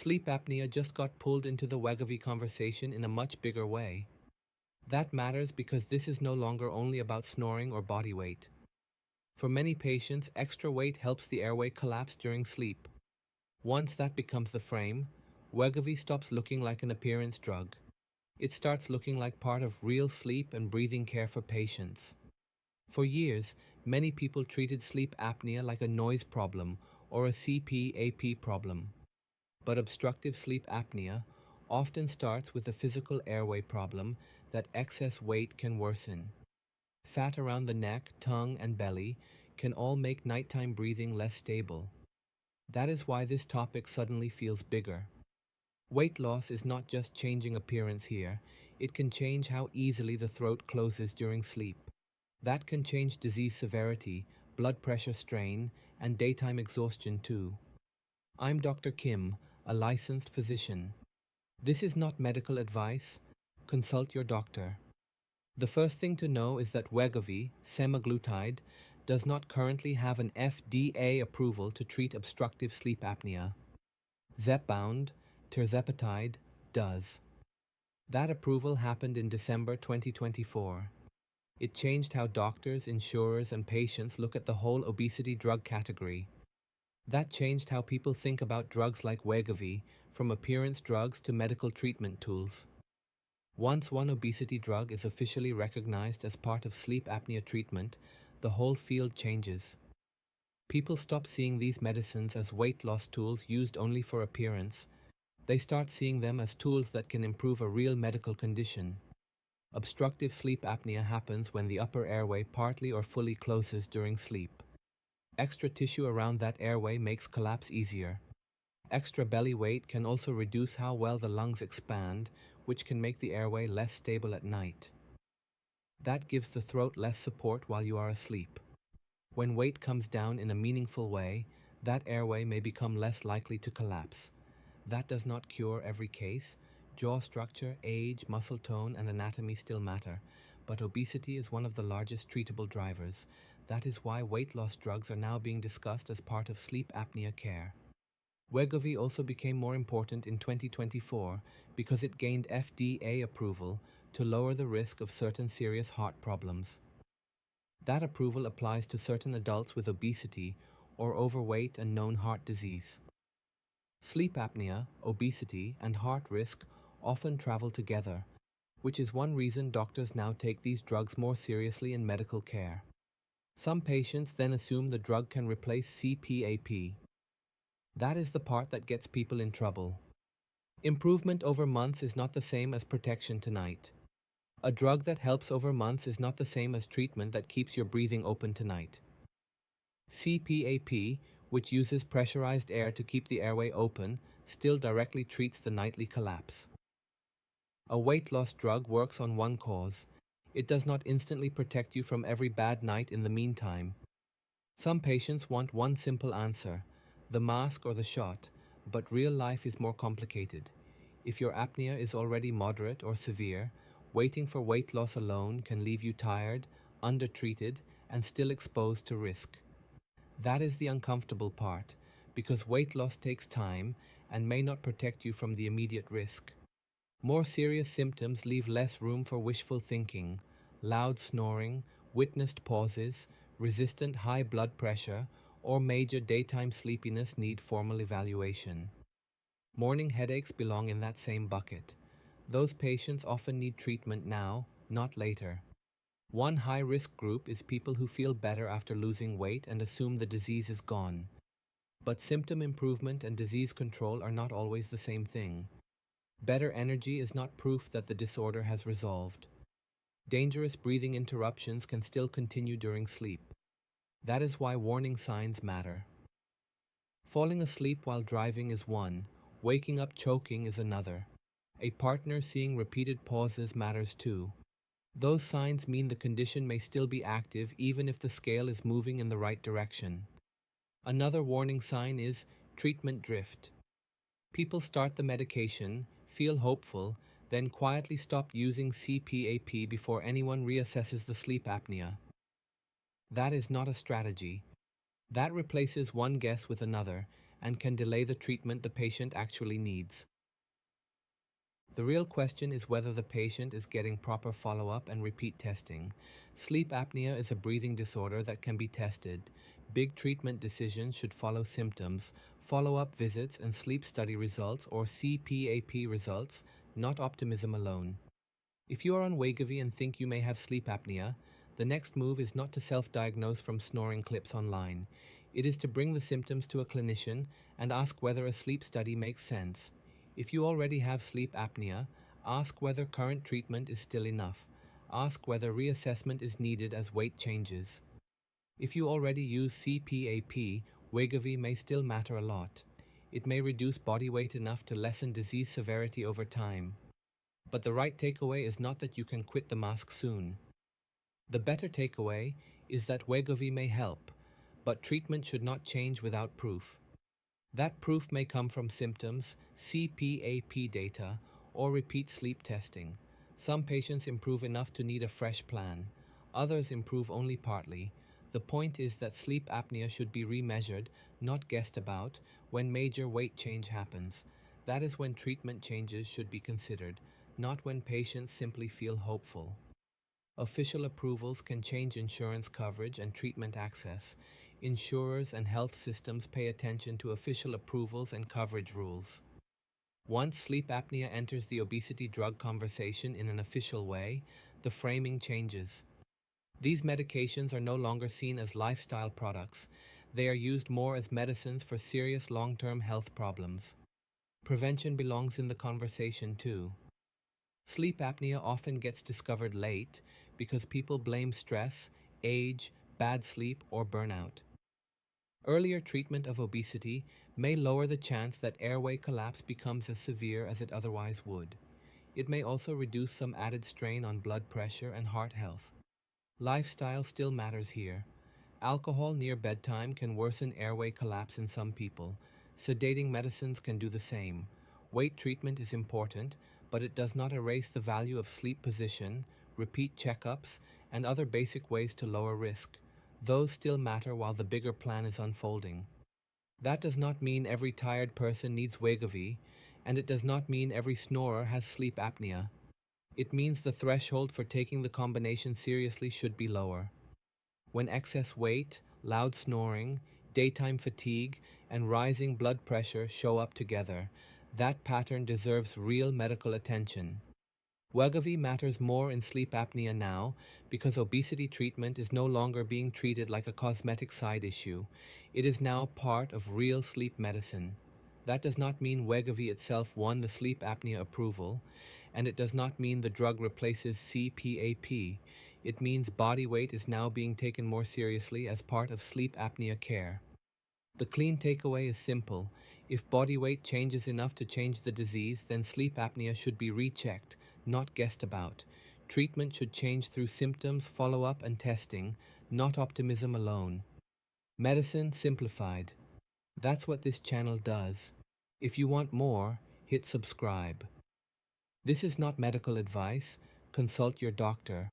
Sleep apnea just got pulled into the Wegovy conversation in a much bigger way. That matters because this is no longer only about snoring or body weight. For many patients, extra weight helps the airway collapse during sleep. Once that becomes the frame, Wegovy stops looking like an appearance drug. It starts looking like part of real sleep and breathing care for patients. For years, many people treated sleep apnea like a noise problem or a CPAP problem. But obstructive sleep apnea often starts with a physical airway problem that excess weight can worsen. Fat around the neck, tongue, and belly can all make nighttime breathing less stable. That is why this topic suddenly feels bigger. Weight loss is not just changing appearance here, it can change how easily the throat closes during sleep. That can change disease severity, blood pressure strain, and daytime exhaustion too. I'm Dr. Kim, a licensed physician. This is not medical advice. Consult your doctor. The first thing to know is that Wegovy, Semaglutide, does not currently have an FDA approval to treat obstructive sleep apnea. Zepbound, Tirzepatide, does. That approval happened in December 2024. It changed how doctors, insurers, and patients look at the whole obesity drug category. That changed how people think about drugs like Wegovy, from appearance drugs to medical treatment tools. Once one obesity drug is officially recognized as part of sleep apnea treatment, the whole field changes. People stop seeing these medicines as weight loss tools used only for appearance. They start seeing them as tools that can improve a real medical condition. Obstructive sleep apnea happens when the upper airway partly or fully closes during sleep. Extra tissue around that airway makes collapse easier. Extra belly weight can also reduce how well the lungs expand, which can make the airway less stable at night. That gives the throat less support while you are asleep. When weight comes down in a meaningful way, that airway may become less likely to collapse. That does not cure every case. Jaw structure, age, muscle tone, and anatomy still matter, but obesity is one of the largest treatable drivers. That is why weight loss drugs are now being discussed as part of sleep apnea care. Wegovy also became more important in 2024 because it gained FDA approval to lower the risk of certain serious heart problems. That approval applies to certain adults with obesity or overweight and known heart disease. Sleep apnea, obesity, and heart risk often travel together, which is one reason doctors now take these drugs more seriously in medical care. Some patients then assume the drug can replace CPAP. That is the part that gets people in trouble. Improvement over months is not the same as protection tonight. A drug that helps over months is not the same as treatment that keeps your breathing open tonight. CPAP, which uses pressurized air to keep the airway open, still directly treats the nightly collapse. A weight loss drug works on one cause. It does not instantly protect you from every bad night in the meantime. Some patients want one simple answer, the mask or the shot, but real life is more complicated. If your apnea is already moderate or severe, waiting for weight loss alone can leave you tired, undertreated, and still exposed to risk. That is the uncomfortable part, because weight loss takes time and may not protect you from the immediate risk. More serious symptoms leave less room for wishful thinking. Loud snoring, witnessed pauses, resistant high blood pressure, or major daytime sleepiness need formal evaluation. Morning headaches belong in that same bucket. Those patients often need treatment now, not later. One high-risk group is people who feel better after losing weight and assume the disease is gone. But symptom improvement and disease control are not always the same thing. Better energy is not proof that the disorder has resolved. Dangerous breathing interruptions can still continue during sleep. That is why warning signs matter. Falling asleep while driving is one, waking up choking is another. A partner seeing repeated pauses matters too. Those signs mean the condition may still be active even if the scale is moving in the right direction. Another warning sign is treatment drift. People start the medication, feel hopeful, then quietly stop using CPAP before anyone reassesses the sleep apnea. That is not a strategy. That replaces one guess with another, and can delay the treatment the patient actually needs. The real question is whether the patient is getting proper follow-up and repeat testing. Sleep apnea is a breathing disorder that can be tested. Big treatment decisions should follow symptoms, follow-up visits, and sleep study results or CPAP results, not optimism alone. If you are on Wegovy and think you may have sleep apnea, the next move is not to self-diagnose from snoring clips online. It is to bring the symptoms to a clinician and ask whether a sleep study makes sense. If you already have sleep apnea, ask whether current treatment is still enough. Ask whether reassessment is needed as weight changes. If you already use CPAP, Wegovy may still matter a lot. It may reduce body weight enough to lessen disease severity over time. But the right takeaway is not that you can quit the mask soon. The better takeaway is that Wegovy may help, but treatment should not change without proof. That proof may come from symptoms, CPAP data, or repeat sleep testing. Some patients improve enough to need a fresh plan. Others improve only partly. The point is that sleep apnea should be remeasured, not guessed about, when major weight change happens. That is when treatment changes should be considered, not when patients simply feel hopeful. Official approvals can change insurance coverage and treatment access. Insurers and health systems pay attention to official approvals and coverage rules. Once sleep apnea enters the obesity drug conversation in an official way, the framing changes. These medications are no longer seen as lifestyle products. They are used more as medicines for serious long-term health problems. Prevention belongs in the conversation too. Sleep apnea often gets discovered late because people blame stress, age, bad sleep, or burnout. Earlier treatment of obesity may lower the chance that airway collapse becomes as severe as it otherwise would. It may also reduce some added strain on blood pressure and heart health. Lifestyle still matters here. Alcohol near bedtime can worsen airway collapse in some people. Sedating medicines can do the same. Weight treatment is important, but it does not erase the value of sleep position, repeat checkups, and other basic ways to lower risk. Those still matter while the bigger plan is unfolding. That does not mean every tired person needs Wegovy, and it does not mean every snorer has sleep apnea. It means the threshold for taking the combination seriously should be lower. When excess weight, loud snoring, daytime fatigue, and rising blood pressure show up together, that pattern deserves real medical attention. Wegovy matters more in sleep apnea now because obesity treatment is no longer being treated like a cosmetic side issue. It is now part of real sleep medicine. That does not mean Wegovy itself won the sleep apnea approval, and it does not mean the drug replaces CPAP. It means body weight is now being taken more seriously as part of sleep apnea care. The clean takeaway is simple. If body weight changes enough to change the disease, then sleep apnea should be rechecked, not guessed about. Treatment should change through symptoms, follow-up, and testing, not optimism alone. Medicine simplified. That's what this channel does. If you want more, hit subscribe. This is not medical advice. Consult your doctor.